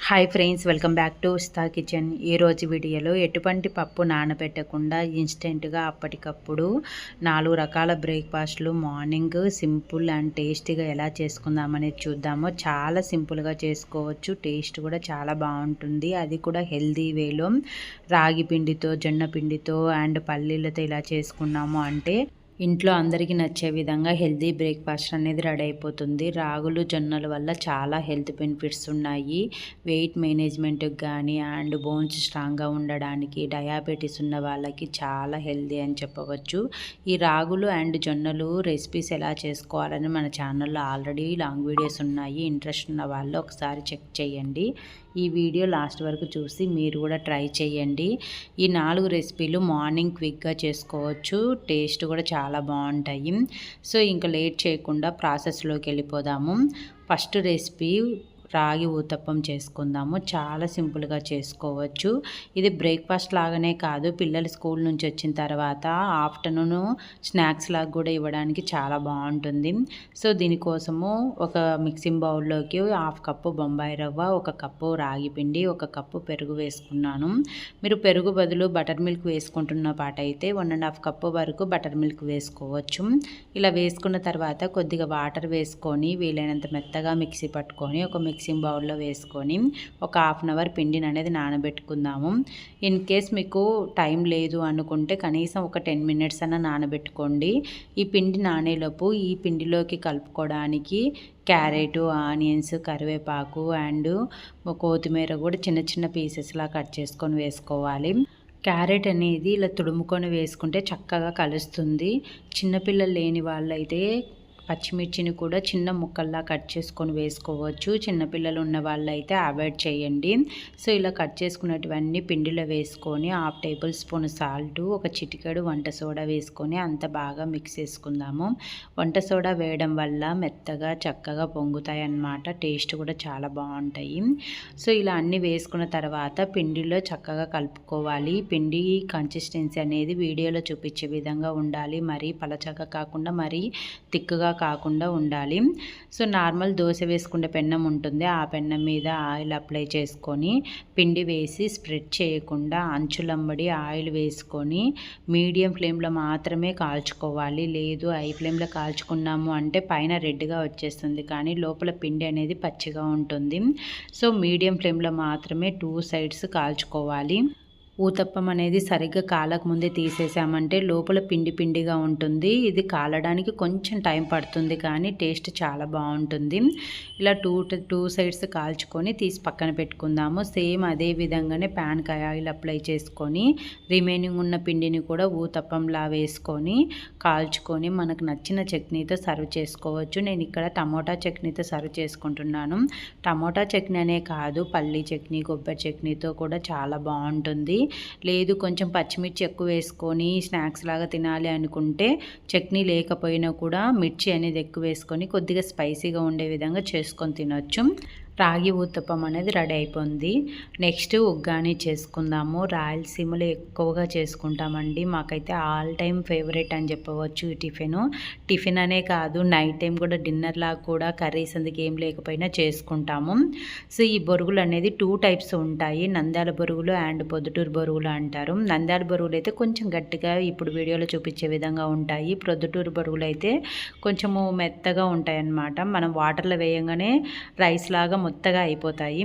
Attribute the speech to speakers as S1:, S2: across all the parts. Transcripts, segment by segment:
S1: Hi friends, welcome back to ఉస్తా kitchen. ఈరోజు వీడియోలో ఎటువంటి పప్పు నానబెట్టకుండా ఇన్స్టెంట్గా అప్పటికప్పుడు 4 రకాల బ్రేక్ఫాస్ట్లు మార్నింగ్ సింపుల్ అండ్ టేస్టీగా ఎలా చేసుకుందామనేది చూద్దాము. చాలా సింపుల్గా చేసుకోవచ్చు, టేస్ట్ కూడా చాలా బాగుంటుంది. అది కూడా హెల్దీ వేలో రాగి పిండితో, జొన్న పిండితో అండ్ పల్లీలతో ఇలా చేసుకున్నాము అంటే ఇంట్లో అందరికీ నచ్చే విధంగా హెల్తీ బ్రేక్ఫాస్ట్ అనేది రెడీ అయిపోతుంది. రాగులు, జొన్నల వల్ల చాలా హెల్త్ బెనిఫిట్స్ ఉన్నాయి. వెయిట్ మేనేజ్మెంట్కి కానీ అండ్ బోన్స్ స్ట్రాంగ్గా ఉండడానికి, డయాబెటీస్ ఉన్న వాళ్ళకి చాలా హెల్తీ అని చెప్పవచ్చు. ఈ రాగులు అండ్ జొన్నలు రెసిపీస్ ఎలా చేసుకోవాలని మన ఛానల్లో ఆల్రెడీ లాంగ్ వీడియోస్ ఉన్నాయి. ఇంట్రెస్ట్ ఉన్న వాళ్ళు ఒకసారి చెక్ చేయండి. ఈ వీడియో లాస్ట్ వరకు చూసి మీరు కూడా ట్రై చేయండి. ఈ 4 రెసిపీలు మార్నింగ్ క్విక్గా చేసుకోవచ్చు, టేస్ట్ కూడా చాలా బాగుంటాయి. సో ఇంకా లేట్ చేయకుండా ప్రాసెస్లోకి వెళ్ళిపోదాము. ఫస్ట్ రెసిపీ రాగి ఊతప్పం చేసుకుందాము. చాలా సింపుల్గా చేసుకోవచ్చు. ఇది బ్రేక్ఫాస్ట్ లాగానే కాదు, పిల్లలు స్కూల్ నుంచి వచ్చిన తర్వాత ఆఫ్టర్నూన్ స్నాక్స్ లాగా కూడా ఇవ్వడానికి చాలా బాగుంటుంది. సో దీనికోసము ఒక మిక్సింగ్ బౌల్లోకి 1/2 కప్పు బొంబాయి రవ్వ, 1 కప్పు రాగి పిండి, 1 కప్పు పెరుగు వేసుకున్నాను. మీరు పెరుగు బదులు బటర్ మిల్క్ వేసుకుంటున్న పాట అయితే 1.5 కప్పు వరకు బటర్ మిల్క్ వేసుకోవచ్చు. ఇలా వేసుకున్న తర్వాత కొద్దిగా వాటర్ వేసుకొని వీలైనంత మెత్తగా మిక్సీ పట్టుకొని ఒక మిక్సింగ్ బౌల్లో వేసుకొని ఒక 1/2 అవర్ పిండిని అనేది నానబెట్టుకుందాము. ఇన్ కేస్ మీకు టైం లేదు అనుకుంటే కనీసం ఒక 10 మినిట్స్ అన్న నానబెట్టుకోండి. ఈ పిండి నానేలోపు ఈ పిండిలోకి కలుపుకోవడానికి క్యారెట్, ఆనియన్స్, కరివేపాకు అండ్ కొత్తిమీర కూడా చిన్న చిన్న పీసెస్లా కట్ చేసుకొని వేసుకోవాలి. క్యారెట్ అనేది ఇలా తుడుముకొని వేసుకుంటే చక్కగా కలుస్తుంది. చిన్నపిల్లలు లేని వాళ్ళైతే పచ్చిమిర్చిని కూడా చిన్న ముక్కల్లా కట్ చేసుకొని వేసుకోవచ్చు. చిన్నపిల్లలు ఉన్న వాళ్ళైతే అవాయిడ్ చేయండి. సో ఇలా కట్ చేసుకున్నటువన్నీ పిండిలో వేసుకొని 1/2 టేబుల్ స్పూన్ సాల్ట్, ఒక చిటికెడు వంట సోడా వేసుకొని అంత బాగా మిక్స్ చేసుకుందాము. వంట సోడా వేయడం వల్ల మెత్తగా చక్కగా పొంగుతాయి అన్నమాట, టేస్ట్ కూడా చాలా బాగుంటాయి. సో ఇలా అన్నీ వేసుకున్న తర్వాత పిండిలో చక్కగా కలుపుకోవాలి. పిండి కన్సిస్టెన్సీ అనేది వీడియోలో చూపించే విధంగా ఉండాలి. మరీ పలచగా కాకుండా మరీ తిక్కుగా కాకుండా ఉండాలి. సో నార్మల్ దోశ వేసుకునే పెన్నం ఉంటుంది, ఆ పెన్నం మీద ఆయిల్ అప్లై చేసుకొని పిండి వేసి స్ప్రెడ్ చేయకుండా అంచులంబడి ఆయిల్ వేసుకొని మీడియం ఫ్లేమ్లో మాత్రమే కాల్చుకోవాలి. లేదు హై ఫ్లేమ్లో కాల్చుకున్నాము అంటే పైన రెడ్గా వచ్చేస్తుంది, కానీ లోపల పిండి అనేది పచ్చిగా ఉంటుంది. సో మీడియం ఫ్లేమ్లో మాత్రమే 2 సైడ్స్ కాల్చుకోవాలి. ఊతప్పం అనేది సరిగ్గా కాలకముందే తీసేసామంటే లోపల పిండి పిండిగా ఉంటుంది. ఇది కాలడానికి కొంచెం టైం పడుతుంది, కానీ టేస్ట్ చాలా బాగుంటుంది. ఇలా 2 సైడ్స్ కాల్చుకొని తీసి పక్కన పెట్టుకుందాము. సేమ్ అదే విధంగానే ప్యాన్కి ఆయిల్ అప్లై చేసుకొని రిమైనింగ్ ఉన్న పిండిని కూడా ఊతప్పంలా వేసుకొని కాల్చుకొని మనకు నచ్చిన చట్నీతో సర్వ్ చేసుకోవచ్చు. నేను ఇక్కడ టమోటా చట్నీతో సర్వ్ చేసుకుంటున్నాను. టమోటా చట్నీ అనే కాదు, పల్లీ చట్నీ, కొబ్బరి చట్నీతో కూడా చాలా బాగుంటుంది. లేదు కొంచెం పచ్చిమిర్చి ఎక్కువ వేసుకొని స్నాక్స్ లాగా తినాలి అనుకుంటే చట్నీ లేకపోయినా కూడా మిర్చి అనేది ఎక్కువ వేసుకొని కొద్దిగా స్పైసీగా ఉండే విధంగా చేసుకొని తినొచ్చు. రాగి ఊతప్పం అనేది రెడీ అయిపోయింది. నెక్స్ట్ ఉగ్గాని చేసుకుందాము. రాయలసీమలో ఎక్కువగా చేసుకుంటామండి, మాకైతే ఆల్ టైమ్ ఫేవరెట్ అని చెప్పవచ్చు ఈ టిఫిన్ అనే కాదు, నైట్ టైం కూడా డిన్నర్ లాగా కూడా కర్రీస్ అందుకు ఏం లేకపోయినా చేసుకుంటాము. సో ఈ బొరుగులు అనేది 2 టైప్స్ ఉంటాయి, నంద్యాల బొరుగులు అండ్ పొద్దుటూరు బొరుగులు అంటారు. నంద్యాల బొరుగులు అయితే కొంచెం గట్టిగా ఇప్పుడు వీడియోలో చూపించే విధంగా ఉంటాయి. పొద్దుటూరు బొరుగులు అయితే కొంచెము మెత్తగా ఉంటాయి అన్నమాట. మనం వాటర్లో వేయంగానే రైస్ లాగా మొత్తగా అయిపోతాయి.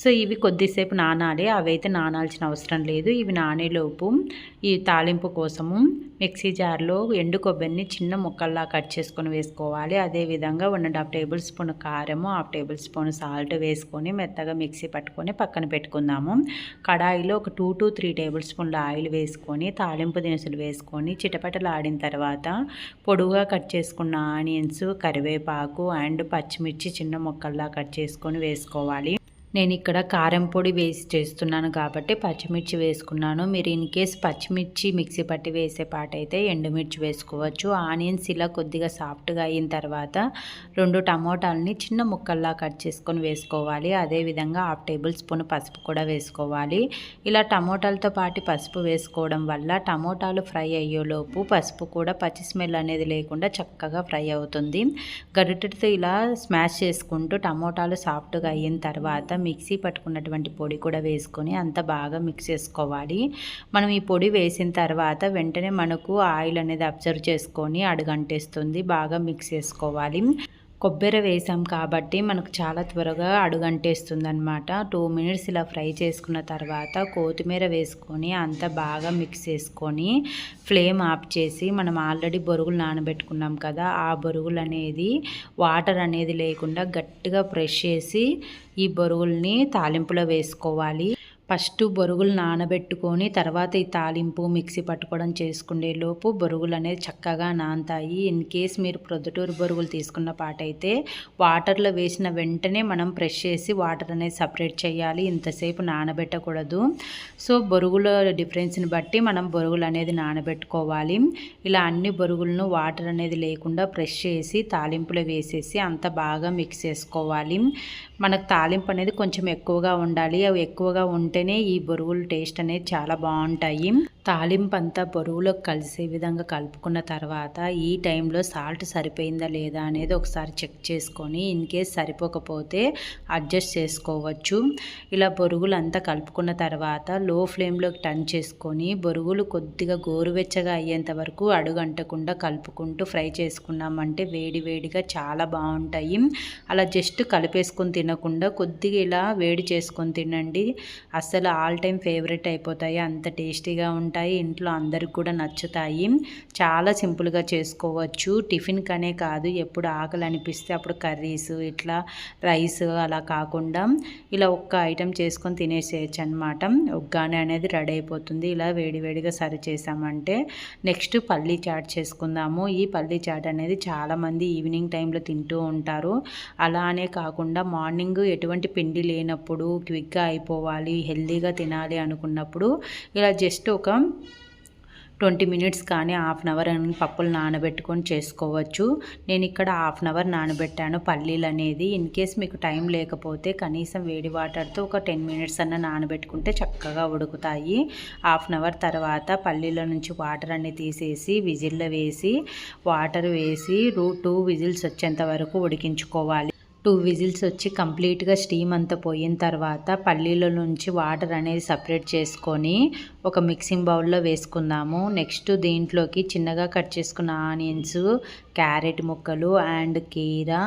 S1: సో ఇవి కొద్దిసేపు నానాలి, అవైతే నానాల్సిన అవసరం లేదు. ఇవి నానేలోపు ఈ తాలింపు కోసము మిక్సీ జార్లో ఎండు కొబ్బరిని చిన్న ముక్కల్లా కట్ చేసుకొని వేసుకోవాలి. అదేవిధంగా 1.5 టేబుల్ స్పూన్ కారము, 1/2 టేబుల్ స్పూన్ సాల్ట్ వేసుకొని మెత్తగా మిక్సీ పట్టుకొని పక్కన పెట్టుకుందాము. కడాయిలో ఒక 2 to 3 టేబుల్ స్పూన్ల ఆయిల్ వేసుకొని తాలింపు దినుసులు వేసుకొని చిటపటలాడిన తర్వాత పొడుగుగా కట్ చేసుకున్న ఆనియన్స్, కరివేపాకు అండ్ పచ్చిమిర్చి చిన్న ముక్కల్లా కట్ చేసుకొని వేసుకోవాలి. నేను ఇక్కడ కారం పొడి వేసి చేస్తున్నాను కాబట్టి పచ్చిమిర్చి వేసుకున్నాను. మీరు ఇన్ కేస్ పచ్చిమిర్చి మిక్సీ పట్టి వేసే పాట అయితే ఎండుమిర్చి వేసుకోవచ్చు. ఆనియన్స్ ఇలా కొద్దిగా సాఫ్ట్గా అయిన తర్వాత 2 టమోటాలని చిన్న ముక్కల్లా కట్ చేసుకొని వేసుకోవాలి. అదేవిధంగా 1/2 టేబుల్ స్పూన్ పసుపు కూడా వేసుకోవాలి. ఇలా టమోటాలతో పాటు పసుపు వేసుకోవడం వల్ల టమోటాలు ఫ్రై అయ్యేలోపు పసుపు కూడా పచ్చి స్మెల్ అనేది లేకుండా చక్కగా ఫ్రై అవుతుంది. గరిటెతో ఇలా స్మాష్ చేసుకుంటూ టమోటాలు సాఫ్ట్గా అయిన తర్వాత మిక్సీ పట్టుకున్నటువంటి పొడి కూడా వేసుకొని అంత బాగా మిక్స్ చేసుకోవాలి. మనం ఈ పొడి వేసిన తర్వాత వెంటనే మనకు ఆయిల్ అనేది అబ్జర్వ్ చేసుకొని అడుగంటేస్తుంది. బాగా మిక్స్ చేసుకోవాలి. కొబ్బరి వేసాం కాబట్టి మనకు చాలా త్వరగా అడుగంటేస్తుందనమాట. 2 మినిట్స్ ఇలా ఫ్రై చేసుకున్న తర్వాత కొత్తిమీర వేసుకొని అంత బాగా మిక్స్ చేసుకొని ఫ్లేమ్ ఆఫ్ చేసి మనం ఆల్రెడీ బొరుగులు నానబెట్టుకున్నాం కదా, ఆ బొరుగులు అనేది వాటర్ అనేది లేకుండా గట్టిగా ప్రెస్ చేసి ఈ బొరుగుల్ని తాలింపులో వేసుకోవాలి. ఫస్ట్ బొరుగులు నానబెట్టుకొని తర్వాత ఈ తాలింపు మిక్సీ పట్టుకోవడం చేసుకునే లోపు బొరుగులు అనేది చక్కగా నానతాయి. ఇన్ కేస్ మీరు ప్రొద్దుటూరు బొరుగులు తీసుకున్న పాటైతే వాటర్లో వేసిన వెంటనే మనం ప్రెస్ చేసి వాటర్ అనేది సపరేట్ చేయాలి. ఇంతసేపు నానబెట్టకూడదు. సో బొరుగుల డిఫరెన్స్ని బట్టి మనం బొరుగులు అనేది నానబెట్టుకోవాలి. ఇలా అన్ని బొరుగులను వాటర్ అనేది లేకుండా ప్రెస్ చేసి తాలింపులో వేసేసి అంత బాగా మిక్స్ చేసుకోవాలి. మనకు తాలింపు అనేది కొంచెం ఎక్కువగా ఉండాలి. అవి ఎక్కువగా ఉంటేనే ఈ బొరుగుల టేస్ట్ అనేది చాలా బాగుంటాయి. తాలింపు అంతా బొరుగులోకి కలిసే విధంగా కలుపుకున్న తర్వాత ఈ టైంలో సాల్ట్ సరిపోయిందా లేదా అనేది ఒకసారి చెక్ చేసుకొని ఇన్ కేస్ సరిపోకపోతే అడ్జస్ట్ చేసుకోవచ్చు. ఇలా బొరుగులు అంతా కలుపుకున్న తర్వాత లో ఫ్లేమ్లోకి టర్న్ చేసుకొని బొరుగులు కొద్దిగా గోరువెచ్చగా అయ్యేంత వరకు అడుగంటకుండా కలుపుకుంటూ ఫ్రై చేసుకున్నామంటే వేడి వేడిగా చాలా బాగుంటాయి. అలా జస్ట్ కలిపేసుకొని తినకుండా కొద్దిగా ఇలా వేడి చేసుకొని తినండి. అసలు ఆల్ టైమ్ ఫేవరెట్ అయిపోతాయి. అంత టేస్టీగా ఉంటాయి. ఇంట్లో అందరికి కూడా నచ్చుతాయి. చాలా సింపుల్గా చేసుకోవచ్చు. టిఫిన్ కనే కాదు, ఎప్పుడు ఆకలి అనిపిస్తే అప్పుడు కర్రీస్ ఇట్లా రైస్ అలా కాకుండా ఇలా ఒక్క ఐటెం చేసుకొని తినేసేయచ్చు అనమాట. ఉగ్గాని అనేది రెడీ అయిపోతుంది. ఇలా వేడివేడిగా సర్వ్ చేసామంటే నెక్స్ట్ పల్లీ చాట్ చేసుకుందాము. ఈ పల్లీ చాట్ అనేది చాలామంది ఈవినింగ్ టైంలో తింటూ ఉంటారు. అలానే కాకుండా మార్నింగ్ ఎటువంటి పిండి లేనప్పుడు క్విక్గా అయిపోవాలి, హెల్తీగా తినాలి అనుకున్నప్పుడు ఇలా జస్ట్ ఒక 20 మినిట్స్ కానీ హాఫ్ అన్ అవర్ అని పప్పులు నానబెట్టుకొని చేసుకోవచ్చు. నేను ఇక్కడ హాఫ్ అన్ అవర్ నానబెట్టాను పల్లీలు అనేది. ఇన్ కేస్ మీకు టైం లేకపోతే కనీసం వేడి వాటర్తో ఒక 10 మినిట్స్ అన్న నానబెట్టుకుంటే చక్కగా ఉడుకుతాయి. హాఫ్ అన్ అవర్ తర్వాత పల్లీల నుంచి వాటర్ అన్ని తీసేసి విజిల్లో వేసి వాటర్ వేసి 2 విజిల్స్ వచ్చేంత వరకు ఉడికించుకోవాలి. 2 విజిల్స్ వచ్చి కంప్లీట్గా స్టీమ్ అంతా పోయిన తర్వాత పల్లీల నుంచి వాటర్ అనేది సపరేట్ చేసుకొని ఒక మిక్సింగ్ బౌల్లో వేసుకుందాము. నెక్స్ట్ దీంట్లోకి చిన్నగా కట్ చేసుకున్న ఆనియన్స్, క్యారెట్ ముక్కలు అండ్ కీరా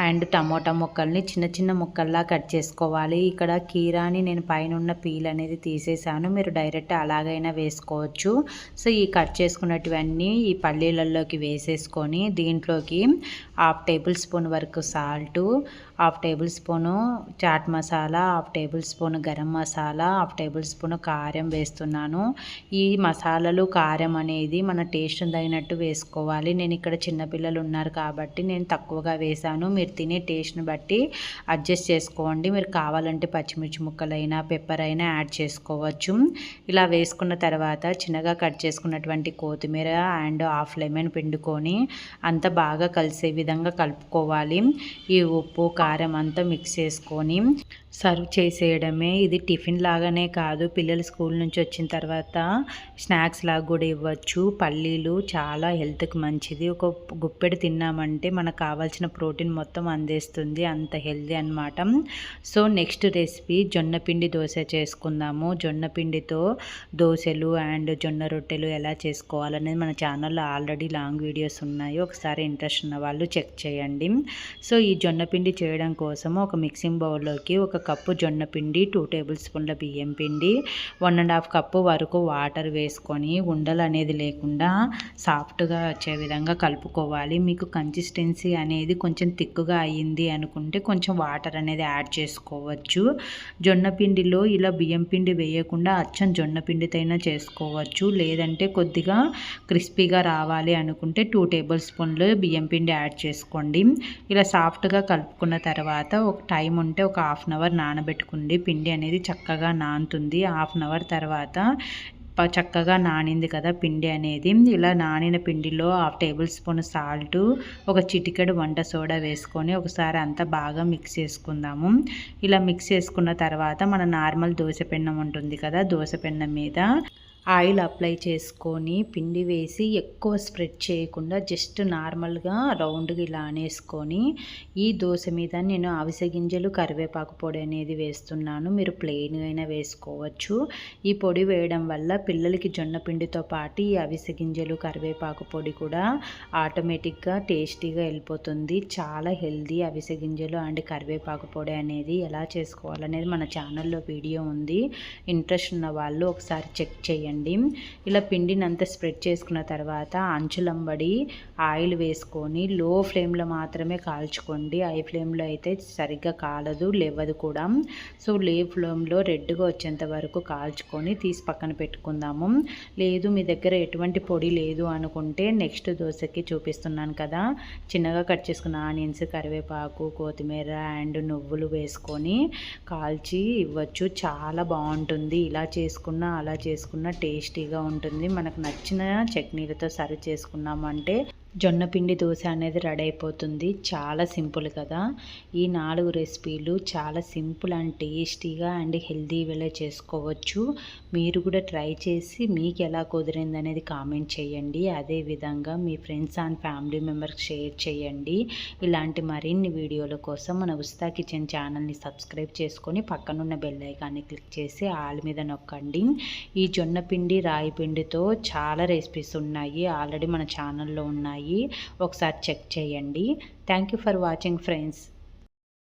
S1: అండ్ టమోటా ముక్కల్ని చిన్న చిన్న ముక్కల్లా కట్ చేసుకోవాలి. ఇక్కడ కీరాని నేను పైన ఉన్న పీల్ అనేది తీసేసాను. మీరు డైరెక్ట్ అలాగైనా వేసుకోవచ్చు. సో ఈ కట్ చేసుకున్నటువన్నీ ఈ పల్లీలలోకి వేసేసుకొని దీంట్లోకి 1/2 టేబుల్ స్పూన్ వరకు salt, 1/2 table spoon chaat masala, 1/2 table spoon garam masala, 1/2 table spoon కారం వేస్తున్నాను. ఈ మసాలాలు కారం అనేది మన టేస్ట్ తగినట్టు వేసుకోవాలి. నేను ఇక్కడ చిన్నపిల్లలు ఉన్నారు కాబట్టి నేను తక్కువగా వేసాను. మీరు తినే టేస్ట్ని బట్టి అడ్జస్ట్ చేసుకోండి. మీరు కావాలంటే పచ్చిమిర్చి ముక్కలైనా పెప్పర్ అయినా యాడ్ చేసుకోవచ్చు. ఇలా వేసుకున్న తర్వాత చిన్నగా కట్ చేసుకున్నటువంటి కొత్తిమీర అండ్ 1/2 లెమన్ పిండుకొని అంత బాగా కలిసే విధంగా కలుపుకోవాలి. ఈ ఉప్పు కారం అంతా మిక్స్ చేసుకొని సర్వ్ చేసేయడమే. ఇది టిఫిన్ లాగానే కాదు, పిల్లలు స్కూల్ నుంచి వచ్చిన తర్వాత స్నాక్స్ లాగా కూడా ఇవ్వచ్చు. పల్లీలు చాలా హెల్త్కి మంచిది. ఒక గుప్పెడు తిన్నామంటే మనకు కావాల్సిన ప్రోటీన్ మొత్తం అందేస్తుంది. అంత హెల్తీ అనమాట. సో నెక్స్ట్ రెసిపీ జొన్న పిండి దోశ చేసుకుందాము. జొన్న పిండితో దోశలు అండ్ జొన్న రొట్టెలు ఎలా చేసుకోవాలనేది మన ఛానల్లో ఆల్రెడీ లాంగ్ వీడియోస్ ఉన్నాయి. ఒకసారి ఇంట్రెస్ట్ ఉన్న వాళ్ళు చెక్ చేయండి. సో ఈ జొన్న పిండి చేయడం కోసం ఒక మిక్సింగ్ బౌల్లోకి ఒక కప్పు జొన్న పిండి, 2 టేబుల్ స్పూన్ల బియ్యం పిండి, 1.5 కప్పు వరకు వాటర్ వేసుకొని ఉండలు అనేది లేకుండా సాఫ్ట్గా వచ్చే విధంగా కలుపుకోవాలి. మీకు కన్సిస్టెన్సీ అనేది కొంచెం థిక్గా అయ్యింది అనుకుంటే కొంచెం వాటర్ అనేది యాడ్ చేసుకోవచ్చు. జొన్న పిండిలో ఇలా బియ్యం పిండి వేయకుండా అచ్చం జొన్న పిండితోనే చేసుకోవచ్చు. లేదంటే కొద్దిగా క్రిస్పీగా రావాలి అనుకుంటే 2 టేబుల్ స్పూన్లు బియ్యం పిండి యాడ్ చేసుకోండి. ఇలా సాఫ్ట్గా కలుపుకున్న తర్వాత ఒక టైం ఉంటే ఒక హాఫ్ అన్ అవర్ నానబెట్టుకుంది. పిండి అనేది చక్కగా నానుతుంది. హాఫ్ అన్ అవర్ తర్వాత చక్కగా నానింది కదా పిండి అనేది. ఇలా నానిన పిండిలో 1/2 టేబుల్ స్పూన్ సాల్టు, ఒక చిటికెడు వంట సోడా వేసుకొని ఒకసారి అంతా బాగా మిక్స్ చేసుకుందాము. ఇలా మిక్స్ చేసుకున్న తర్వాత మన నార్మల్ దోశ పెన్నం ఉంటుంది కదా, దోశ పెన్నం మీద ఆయిల్ అప్లై చేసుకొని పిండి వేసి ఎక్కువ స్ప్రెడ్ చేయకుండా జస్ట్ నార్మల్గా రౌండ్గా ఇలా అనేసుకొని ఈ దోశ మీద నేను అవిసె గింజలు కరివేపాకు పొడి అనేది వేస్తున్నాను. మీరు ప్లెయిన్గా అయినా వేసుకోవచ్చు. ఈ పొడి వేయడం వల్ల పిల్లలకి జొన్న పిండితో పాటు ఈ అవిసె గింజలు కరివేపాకు పొడి కూడా ఆటోమేటిక్గా టేస్టీగా వెళ్ళిపోతుంది. చాలా హెల్దీ అవిసె గింజలు అండ్ కరివేపాకు పొడి అనేది ఎలా చేసుకోవాలనేది మన ఛానల్లో వీడియో ఉంది. ఇంట్రెస్ట్ ఉన్న వాళ్ళు ఒకసారి చెక్ చేయండి. ఇలా పిండిని అంతా స్ప్రెడ్ చేసుకున్న తర్వాత అంచులంబడి ఆయిల్ వేసుకొని లో ఫ్లేమ్లో మాత్రమే కాల్చుకోండి. హై ఫ్లేమ్లో అయితే సరిగ్గా కాలదు, లేవదు కూడా. సో లో ఫ్లేమ్లో రెడ్గా వచ్చేంత వరకు కాల్చుకొని తీసి పక్కన పెట్టుకుందాము. లేదు మీ దగ్గర ఎటువంటి పొడి లేదు అనుకుంటే నెక్స్ట్ దోశకి చూపిస్తున్నాను కదా, చిన్నగా కట్ చేసుకున్న ఆనియన్స్, కరివేపాకు, కొత్తిమీర అండ్ నువ్వులు వేసుకొని కాల్చి ఇవ్వచ్చు. చాలా బాగుంటుంది. ఇలా చేసుకున్నా అలా చేసుకున్న టేస్టీగా ఉంటుంది. మనకు నచ్చిన చట్నీలతో సర్వ్ చేసుకున్నామంటే జొన్న పిండి దోశ అనేది రెడీ అయిపోతుంది. చాలా సింపుల్ కదా. ఈ 4 రెసిపీలు చాలా సింపుల్ అండ్ టేస్టీగా అండ్ హెల్దీ వేలో చేసుకోవచ్చు. మీరు కూడా ట్రై చేసి మీకు ఎలా కుదిరింది అనేది కామెంట్ చేయండి. అదేవిధంగా మీ ఫ్రెండ్స్ అండ్ ఫ్యామిలీ మెంబర్స్కి షేర్ చేయండి. ఇలాంటి మరిన్ని వీడియోల కోసం మన ఉస్తా కిచెన్ ఛానల్ని సబ్స్క్రైబ్ చేసుకొని పక్కనున్న బెల్ ఐకాన్ని క్లిక్ చేసి ఆల్ మీద నొక్కండి. ఈ జొన్న పిండి రాయి పిండితో చాలా రెసిపీస్ ఉన్నాయి, ఆల్రెడీ మన ఛానల్లో ఉన్నాయి. ఒకసారి చెక్ చేయండి. Thank you for watching friends.